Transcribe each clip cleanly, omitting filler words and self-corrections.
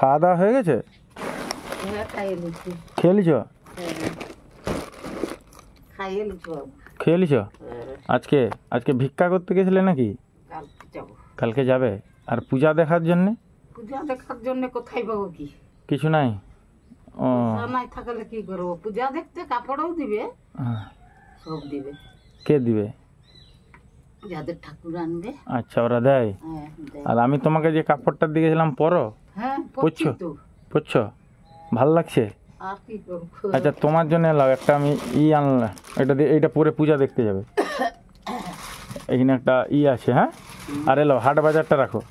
খাওয়া দাওয়া হয়ে গেছে? খেয়ে লিছ? খেয়ে লিছ? আজকে আজকে ভিক্ষা করতে গেছিলে নাকি? কালকে যাবে? আর পূজা দেখার জন্য? পূজা দেখার জন্য কোথায় পাবো কি? কিছু নাই? ও নাই থাকলে কি করবো? পূজা দেখতে কাপড়ও দিবে, সব দিবে। কে দিবে? যাদের ঠাকুর আনবে। আচ্ছা, ওরা দেয়? আর আমি তোমাকে যে কাপড়টা দিয়েছিলাম পরো? হ্যাঁ, পরছো? পরছো? ভাল লাগছে? আর কি করবো? আচ্ছা, তোমার জন্য এলাও একটা আমি আনলাম, এটা দিয়ে এইটা পরে পূজা দেখতে যাবে। এখানে একটা আছে, হ্যাঁ। আর এলো হাট বাজারটা রাখো,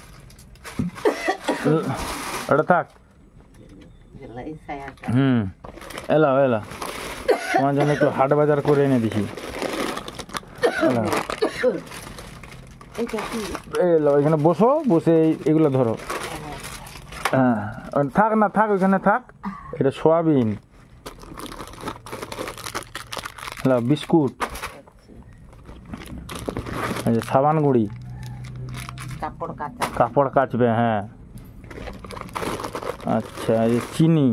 ওটা থাক। এলাও এলাও, তোমার জন্য একটু হাট বাজার করে এনে দিছি। এলো, এখানে বসো, বসে এগুলো ধরো। হ্যাঁ, থাক না, থাক ওইখানে থাক। এটা সোয়াবিন, হ্যালো, বিস্কুট, সাবান গুঁড়ি, কাপড় কাচবে, হ্যাঁ। আচ্ছা, এই চিনি,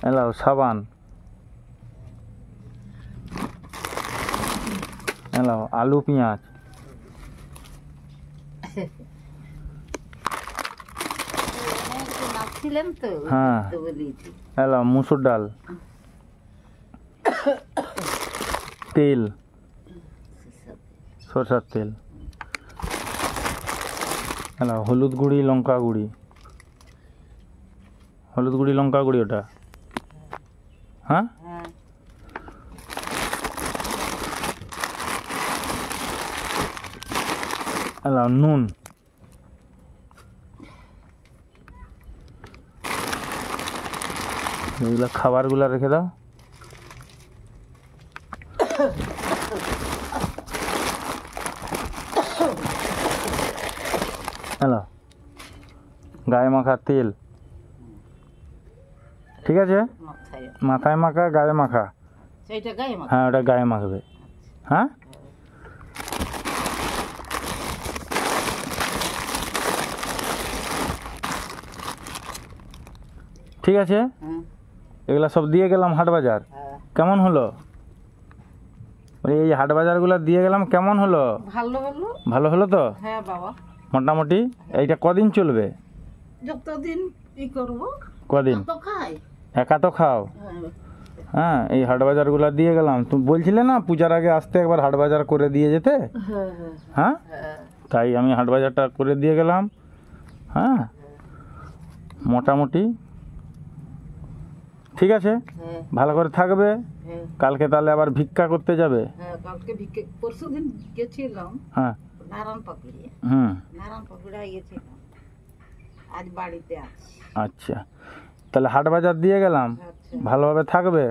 এলাও সাবান, এলাও আলু পেঁয়াজ, হ্যাঁ, এলাও মুসুর ডাল, তেল, সরষের তেল, এলাও হলুদ গুঁড়ি, লঙ্কা গুঁড়ি, হলুদ গুঁড়ি লঙ্কা গুঁড়ি ওটা, হ্যাঁ। এলাও নুন, এগুলো খাবারগুলো রেখে দাও। হ্যালো, গায়ে মাখা তেল, ঠিক আছে? মাথায় মাখা, গায়ে মাখা? হ্যাঁ, ওটা গায়ে মাখবে, হ্যাঁ। ঠিক আছে, এগুলা সব দিয়ে গেলাম হাট বাজার। কেমন হলো? এই হাট বাজারগুলো দিয়ে গেলাম, কেমন হলো? ভালো হলো। ভালো হলো তো? হ্যাঁ বাবা, মোটামুটি। এইটা কদিন চলবে? যতদিন কি করব। কদিন? একা তো খাও? হ্যাঁ, এই হাট বাজারগুলো দিয়ে গেলাম। তুমি বলছিলে না পূজার আগে আসতে, একবার হাট বাজার করে দিয়ে যেতে? হ্যাঁ, তাই আমি হাট বাজারটা করে দিয়ে গেলাম। হ্যাঁ, মোটামুটি ঠিক আছে, ভালো করে থাকবে। কালকে তাহলে আবার ভিক্ষা করতে যাবে? কালকে ভিক্ষা, পরশুদিন গেছিলাম। হ্যাঁ, নারায়ণ পাকুড়িয়া। নারায়ণ পাকুড়িয়া গেছিলাম, আজ বাড়িতে আছি। আচ্ছা, তাহলে হাট বাজার দিয়ে গেলাম, ভালোভাবে থাকবে।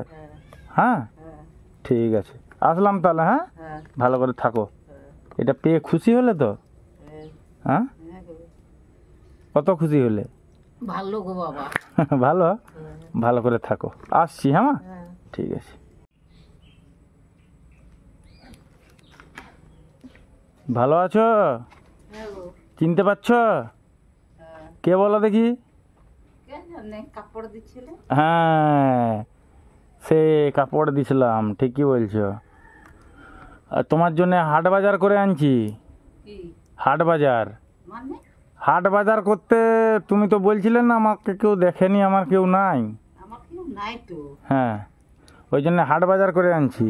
হ্যাঁ, ঠিক আছে, আসলাম তাহলে। হ্যাঁ, ভালো করে থাকো। এটা পেয়ে খুশি হলে তো? হ্যাঁ, কত খুশি হলে? ভালো গো বাবা। ভালো, ভালো করে থাকো। আসছি, হ্যাঁ, ঠিক আছে। ভালো আছো? চিনতে পারছো? কে বলো দেখি? হ্যাঁ, সে কাপড় দিছিলাম, ঠিকই বলছো। আর তোমার জন্য হাট বাজার করে আনছি। হাট বাজার? হাট বাজার করতে তুমি তো বলছিলে না আমাকে কেউ দেখেনি, আমার কেউ নাই। আমার কেউ নাই তো। হ্যাঁ, ওই জন্য হাট বাজার করে আনছি।